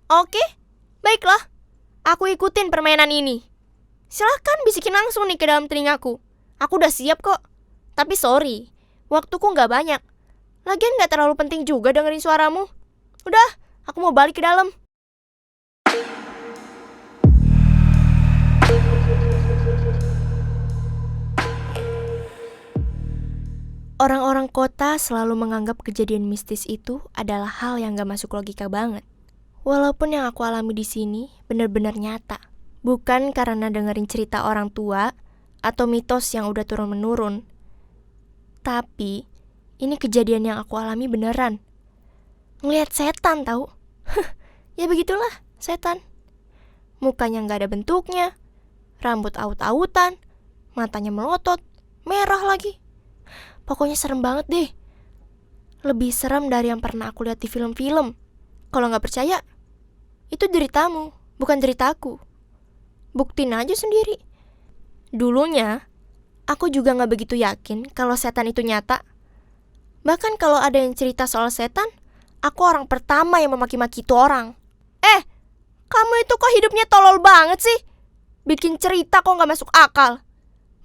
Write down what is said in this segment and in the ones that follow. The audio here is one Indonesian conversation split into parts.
Oke, baiklah. Aku ikutin permainan ini. Silahkan bisikin langsung nih ke dalam telingaku. Aku udah siap kok. Tapi sorry, waktuku nggak banyak. Lagian nggak terlalu penting juga dengerin suaramu. Udah, aku mau balik ke dalam. Orang-orang kota selalu menganggap kejadian mistis itu adalah hal yang gak masuk logika banget. Walaupun yang aku alami di sini benar-benar nyata. Bukan karena dengerin cerita orang tua atau mitos yang udah turun-menurun. Tapi, ini kejadian yang aku alami beneran. Ngeliat setan tahu. Ya begitulah, setan. Mukanya gak ada bentuknya, rambut aut-autan, matanya melotot, merah lagi. Pokoknya serem banget deh. Lebih serem dari yang pernah aku lihat di film-film. Kalau gak percaya, itu ceritamu, bukan ceritaku. Buktiin aja sendiri. Dulunya, aku juga gak begitu yakin kalau setan itu nyata. Bahkan kalau ada yang cerita soal setan, aku orang pertama yang memaki-maki itu orang. Kamu itu kok hidupnya tolol banget sih? Bikin cerita kok gak masuk akal.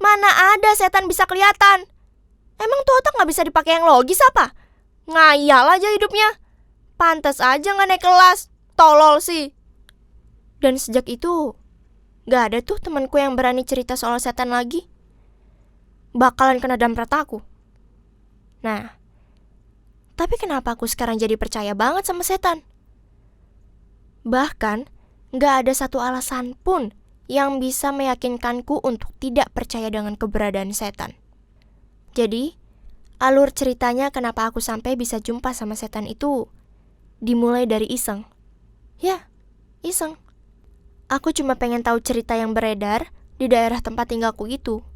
Mana ada setan bisa kelihatan? Emang tuh otak gak bisa dipakai yang logis apa? Ngayal aja hidupnya. Pantas aja gak naik kelas. Tolol sih. Dan sejak itu gak ada tuh temanku yang berani cerita soal setan lagi. Bakalan kena damprat aku. Nah, tapi kenapa aku sekarang jadi percaya banget sama setan? Bahkan gak ada satu alasan pun yang bisa meyakinkanku untuk tidak percaya dengan keberadaan setan. Jadi, alur ceritanya kenapa aku sampai bisa jumpa sama setan itu dimulai dari iseng. Ya, iseng. Aku cuma pengen tahu cerita yang beredar di daerah tempat tinggalku itu.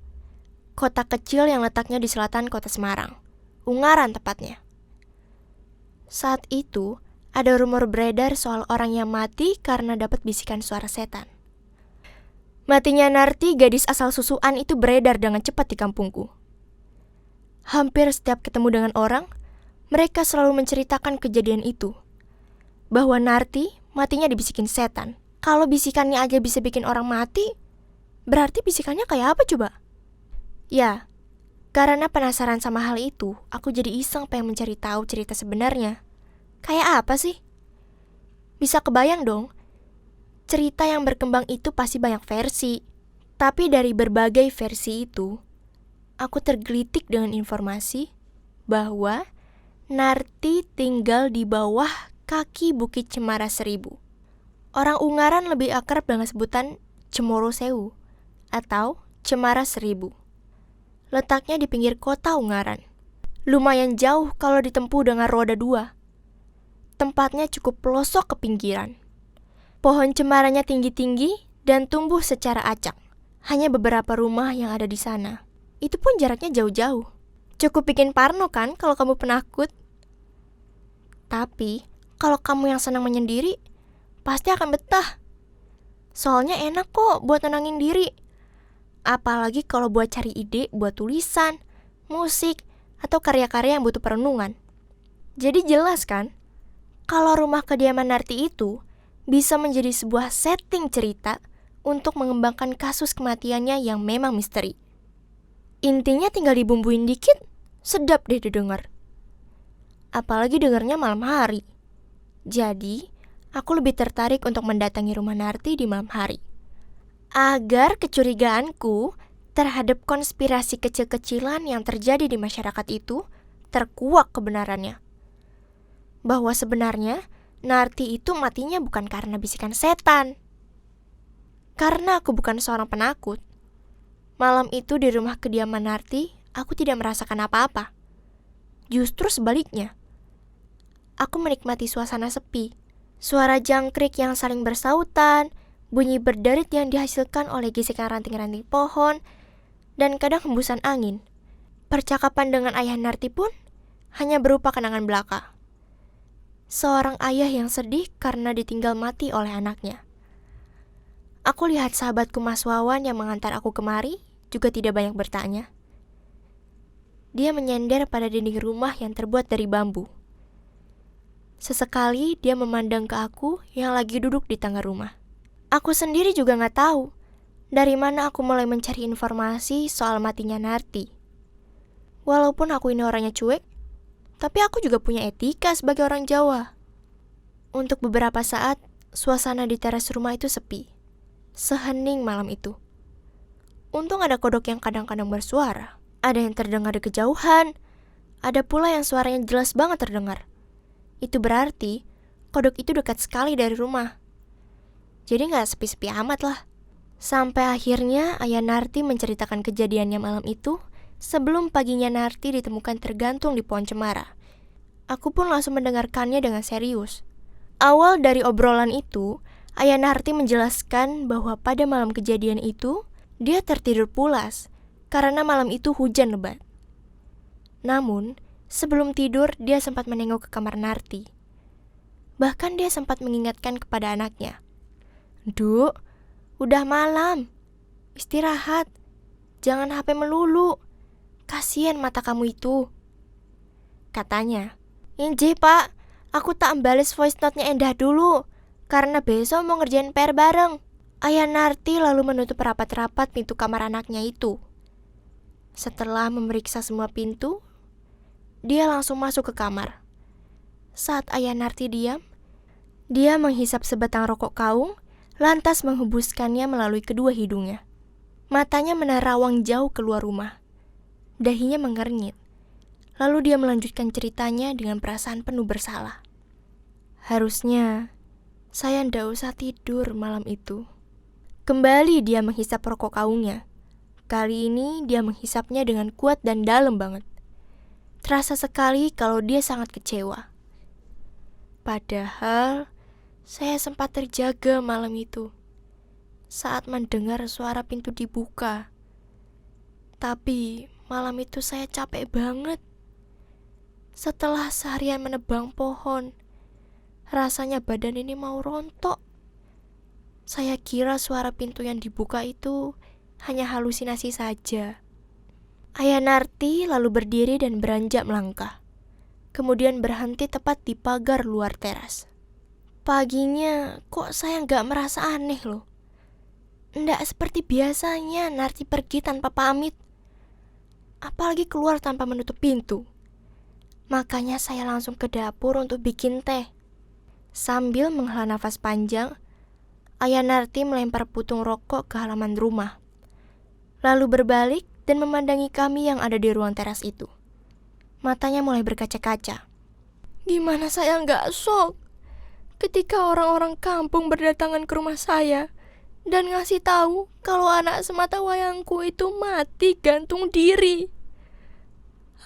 Kota kecil yang letaknya di selatan kota Semarang. Ungaran tepatnya. Saat itu, ada rumor beredar soal orang yang mati karena dapat bisikan suara setan. Matinya Narti, gadis asal susuan itu beredar dengan cepat di kampungku. Hampir setiap ketemu dengan orang, mereka selalu menceritakan kejadian itu. Bahwa Narti matinya dibisikin setan. Kalau bisikannya aja bisa bikin orang mati, berarti bisikannya kayak apa coba? Ya, karena penasaran sama hal itu, aku jadi iseng pengen mencari tahu cerita sebenarnya. Kayak apa sih? Bisa kebayang dong, cerita yang berkembang itu pasti banyak versi. Tapi dari berbagai versi itu, aku tergelitik dengan informasi bahwa Narti tinggal di bawah kaki Bukit Cemara Seribu. Orang Ungaran lebih akrab dengan sebutan Cemoro Sewu atau Cemara Seribu. Letaknya di pinggir kota Ungaran. Lumayan jauh kalau ditempuh dengan roda 2. Tempatnya cukup pelosok ke pinggiran. Pohon cemaranya tinggi-tinggi dan tumbuh secara acak. Hanya beberapa rumah yang ada di sana. Itu pun jaraknya jauh-jauh. Cukup bikin parno kan kalau kamu penakut. Tapi, kalau kamu yang senang menyendiri, pasti akan betah. Soalnya enak kok buat tenangin diri. Apalagi kalau buat cari ide buat tulisan, musik, atau karya-karya yang butuh perenungan. Jadi jelas kan, kalau rumah kediaman Narti itu bisa menjadi sebuah setting cerita untuk mengembangkan kasus kematiannya yang memang misteri. Intinya tinggal dibumbuin dikit, sedap deh didengar. Apalagi dengarnya malam hari. Jadi, aku lebih tertarik untuk mendatangi rumah Narti di malam hari. Agar kecurigaanku terhadap konspirasi kecil-kecilan yang terjadi di masyarakat itu terkuak kebenarannya. Bahwa sebenarnya Narti itu matinya bukan karena bisikan setan. Karena aku bukan seorang penakut. Malam itu di rumah kediaman Narti, aku tidak merasakan apa-apa. Justru sebaliknya. Aku menikmati suasana sepi. Suara jangkrik yang saling bersautan, bunyi berderit yang dihasilkan oleh gesekan ranting-ranting pohon, dan kadang hembusan angin. Percakapan dengan ayah Narti pun hanya berupa kenangan belaka. Seorang ayah yang sedih karena ditinggal mati oleh anaknya. Aku lihat sahabatku Mas Wawan yang mengantar aku kemari juga tidak banyak bertanya. Dia menyender pada dinding rumah yang terbuat dari bambu. Sesekali dia memandang ke aku yang lagi duduk di tangga rumah. Aku sendiri juga gak tahu dari mana aku mulai mencari informasi soal matinya Narti. Walaupun aku ini orangnya cuek, tapi aku juga punya etika sebagai orang Jawa. Untuk beberapa saat, suasana di teras rumah itu sepi. Sehening malam itu. Untung ada kodok yang kadang-kadang bersuara. Ada yang terdengar di kejauhan. Ada pula yang suaranya jelas banget terdengar. Itu berarti kodok itu dekat sekali dari rumah. Jadi gak sepi-sepi amat lah. Sampai akhirnya ayah Narti menceritakan kejadiannya malam itu sebelum paginya Narti ditemukan tergantung di pohon cemara. Aku pun langsung mendengarkannya dengan serius. Awal dari obrolan itu, ayah Narti menjelaskan bahwa pada malam kejadian itu, dia tertidur pulas karena malam itu hujan lebat. Namun, sebelum tidur, dia sempat menengok ke kamar Narti. Bahkan dia sempat mengingatkan kepada anaknya, "Duk, udah malam. Istirahat. Jangan HP melulu. Kasian mata kamu itu." Katanya, "Injih pak, aku tak bales voice note-nya Endah dulu, karena besok mau ngerjain PR bareng." Ayah Narti lalu menutup rapat-rapat pintu kamar anaknya itu. Setelah memeriksa semua pintu, dia langsung masuk ke kamar. Saat ayah Narti diam, dia menghisap sebatang rokok kaung, lantas menghembuskannya melalui kedua hidungnya. Matanya menerawang jauh keluar rumah. Dahinya mengernyit. Lalu dia melanjutkan ceritanya dengan perasaan penuh bersalah. "Harusnya saya ndak usah tidur malam itu." Kembali dia menghisap rokok kaungnya. Kali ini dia menghisapnya dengan kuat dan dalam banget. Terasa sekali kalau dia sangat kecewa. Padahal saya sempat terjaga malam itu saat mendengar suara pintu dibuka. Tapi malam itu saya capek banget. Setelah seharian menebang pohon, rasanya badan ini mau rontok. Saya kira suara pintu yang dibuka itu hanya halusinasi saja. Ayah Narti lalu berdiri dan beranjak melangkah. Kemudian berhenti tepat di pagar luar teras. Paginya kok saya nggak merasa aneh loh. Nggak seperti biasanya Narti pergi tanpa pamit. Apalagi keluar tanpa menutup pintu. Makanya saya langsung ke dapur untuk bikin teh. Sambil menghela nafas panjang, ayah Narti melempar putung rokok ke halaman rumah. Lalu berbalik dan memandangi kami yang ada di ruang teras itu. Matanya mulai berkaca-kaca. Gimana saya nggak shock ketika orang-orang kampung berdatangan ke rumah saya dan ngasih tahu kalau anak semata wayangku itu mati gantung diri.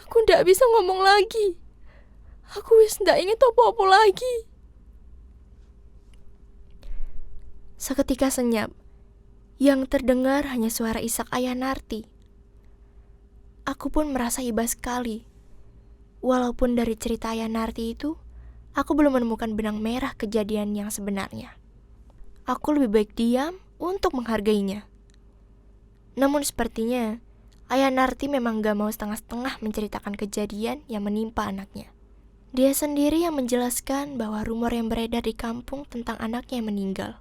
Aku ndak bisa ngomong lagi. Aku wis ndak ingin apa-apa lagi. Seketika senyap. Yang terdengar hanya suara isak ayah Narti. Aku pun merasa iba sekali. Walaupun dari cerita ayah Narti itu, aku belum menemukan benang merah kejadian yang sebenarnya. Aku lebih baik diam untuk menghargainya. Namun sepertinya, ayah Narti memang gak mau setengah-setengah menceritakan kejadian yang menimpa anaknya. Dia sendiri yang menjelaskan bahwa rumor yang beredar di kampung tentang anaknya yang meninggal.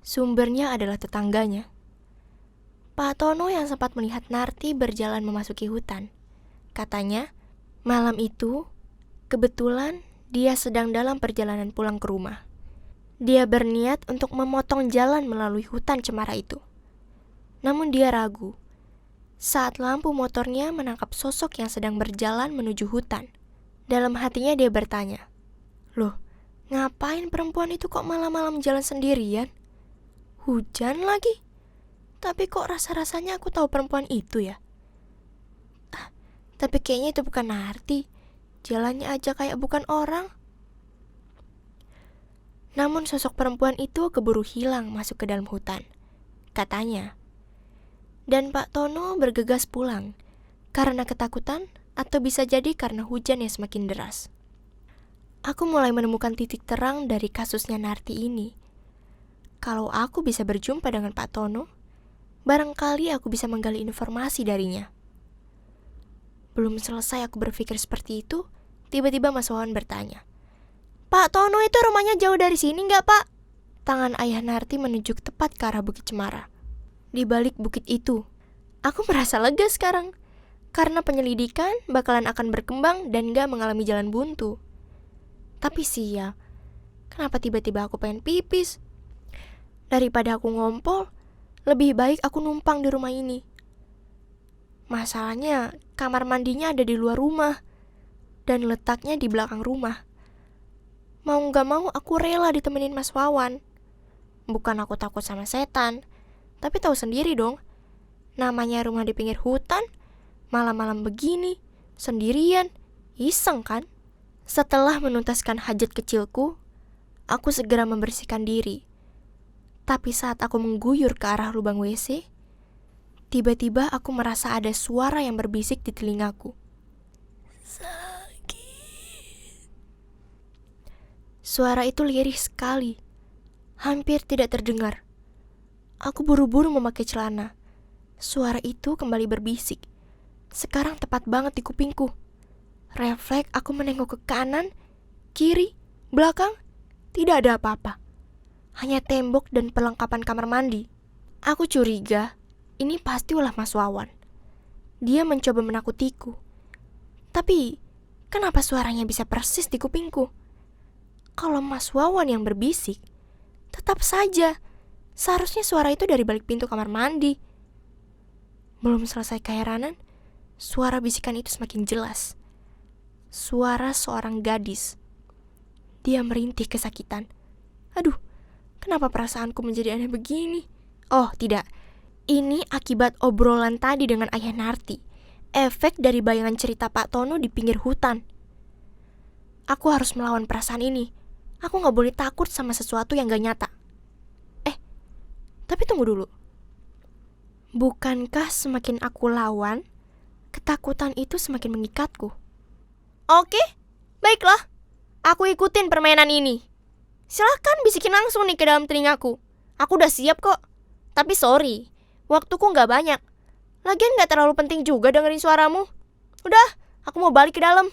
Sumbernya adalah tetangganya. Pak Tono yang sempat melihat Narti berjalan memasuki hutan. Katanya, malam itu, kebetulan dia sedang dalam perjalanan pulang ke rumah. Dia berniat untuk memotong jalan melalui hutan cemara itu. Namun dia ragu. Saat lampu motornya menangkap sosok yang sedang berjalan menuju hutan. Dalam hatinya dia bertanya, "Loh, ngapain perempuan itu kok malam-malam jalan sendirian? Hujan lagi. Tapi kok rasa-rasanya aku tahu perempuan itu ya? Tapi kayaknya itu bukan Narti. Jalannya aja kayak bukan orang." Namun sosok perempuan itu keburu hilang masuk ke dalam hutan. Katanya. Dan Pak Tono bergegas pulang karena ketakutan atau bisa jadi karena hujan yang semakin deras. Aku mulai menemukan titik terang dari kasusnya Narti ini. Kalau aku bisa berjumpa dengan Pak Tono, barangkali aku bisa menggali informasi darinya. Belum selesai aku berpikir seperti itu, tiba-tiba Mas Wawan bertanya, Pak Tono itu rumahnya jauh dari sini nggak, Pak? Tangan ayah Narti menunjuk tepat ke arah Bukit Cemara. Di balik bukit itu, aku merasa lega sekarang. Karena penyelidikan bakalan akan berkembang dan gak mengalami jalan buntu. Tapi sial, kenapa tiba-tiba aku pengen pipis? Daripada aku ngompol, lebih baik aku numpang di rumah ini. Masalahnya, kamar mandinya ada di luar rumah dan letaknya di belakang rumah. Mau gak mau aku rela ditemenin Mas Wawan. Bukan aku takut sama setan, tapi tahu sendiri dong, namanya rumah di pinggir hutan, malam-malam begini, sendirian, iseng kan? Setelah menuntaskan hajat kecilku, aku segera membersihkan diri. Tapi saat aku mengguyur ke arah lubang WC, tiba-tiba aku merasa ada suara yang berbisik di telingaku. Sakit. Suara itu lirih sekali, hampir tidak terdengar. Aku buru-buru memakai celana. Suara itu kembali berbisik. Sekarang tepat banget di kupingku. Refleks aku menengok ke kanan, kiri, belakang. Tidak ada apa-apa. Hanya tembok dan perlengkapan kamar mandi. Aku curiga, ini pasti ulah Mas Wawan. Dia mencoba menakutiku. Tapi, kenapa suaranya bisa persis di kupingku? Kalau Mas Wawan yang berbisik, tetap saja seharusnya suara itu dari balik pintu kamar mandi. Belum selesai keheranan, suara bisikan itu semakin jelas. Suara seorang gadis. Dia merintih kesakitan. Aduh, kenapa perasaanku menjadi aneh begini? Oh, tidak. Ini akibat obrolan tadi dengan ayah Narti. Efek dari bayangan cerita Pak Tono di pinggir hutan. Aku harus melawan perasaan ini. Aku gak boleh takut sama sesuatu yang gak nyata. Tapi tunggu dulu. Bukankah semakin aku lawan, ketakutan itu semakin mengikatku? Oke, baiklah. Aku ikutin permainan ini. Silahkan bisikin langsung nih ke dalam telingaku. Aku udah siap kok. Tapi sorry, waktuku gak banyak. Lagian gak terlalu penting juga dengerin suaramu. Udah, aku mau balik ke dalam.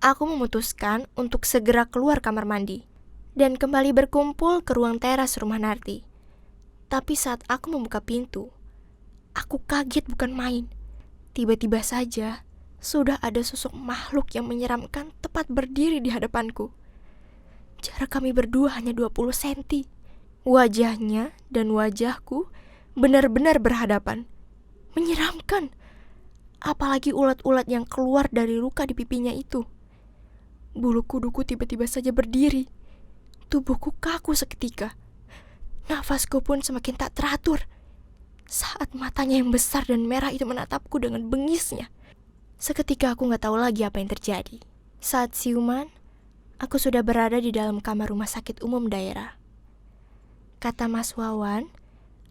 Aku memutuskan untuk segera keluar kamar mandi dan kembali berkumpul ke ruang teras rumah Narti. Tapi saat aku membuka pintu, aku kaget bukan main. Tiba-tiba saja, sudah ada sosok makhluk yang menyeramkan tepat berdiri di hadapanku. Jarak kami berdua hanya 20 cm. Wajahnya dan wajahku benar-benar berhadapan. Menyeramkan. Apalagi ulat-ulat yang keluar dari luka di pipinya itu. Bulu kuduku tiba-tiba saja berdiri. Tubuhku kaku seketika. Nafasku pun semakin tak teratur saat matanya yang besar dan merah itu menatapku dengan bengisnya. Seketika aku gak tahu lagi apa yang terjadi. Saat siuman, aku sudah berada di dalam kamar rumah sakit umum daerah. Kata Mas Wawan,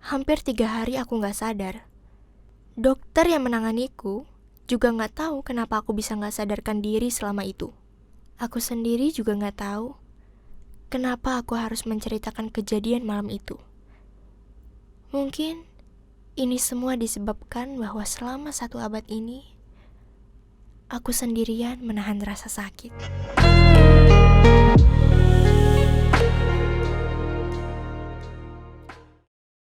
hampir 3 hari aku gak sadar. Dokter yang menanganiku juga gak tahu kenapa aku bisa gak sadarkan diri selama itu. Aku sendiri juga gak tahu kenapa aku harus menceritakan kejadian malam itu. Mungkin ini semua disebabkan bahwa selama 1 abad ini, aku sendirian menahan rasa sakit.